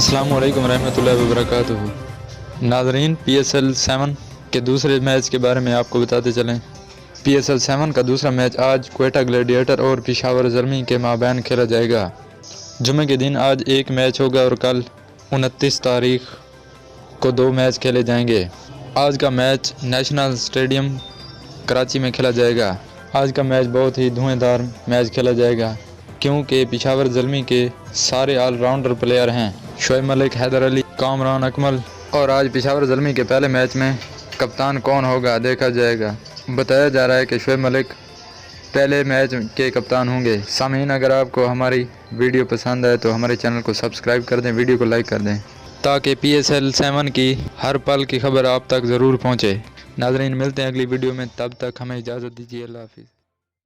अस्सलामु अलैकुम रहमतुल्लाहि व बरकातुहू। नाज़रीन, PSL 7 के दूसरे मैच के बारे में आपको बताते चलें। PSL 7 का दूसरा मैच आज क्वेटा ग्लैडिएटर और पेशावर ज़ल्मी के माबैन खेला जाएगा। जुमे के दिन आज एक मैच होगा और कल 29 तारीख को 2 मैच खेले जाएंगे। आज का मैच नेशनल स्टेडियम कराची में खेला जाएगा। आज का मैच बहुत ही धुआंधार मैच खेला जाएगा क्योंकि पेशावर ज़ल्मी के सारे ऑलराउंडर प्लेयर हैं, शोएब मलिक, हैदर अली, कामरान अकमल। और आज पेशावर ज़ल्मी के पहले मैच में कप्तान कौन होगा देखा जाएगा। बताया जा रहा है कि शोएब मलिक पहले मैच के कप्तान होंगे। सामीन, अगर आपको हमारी वीडियो पसंद आए तो हमारे चैनल को सब्सक्राइब कर दें, वीडियो को लाइक कर दें ताकि PSL 7 की हर पल की खबर आप तक ज़रूर पहुँचे। नाज़रीन, मिलते हैं अगली वीडियो में, तब तक हमें इजाज़त दीजिए। अल्लाह हाफ़िज़।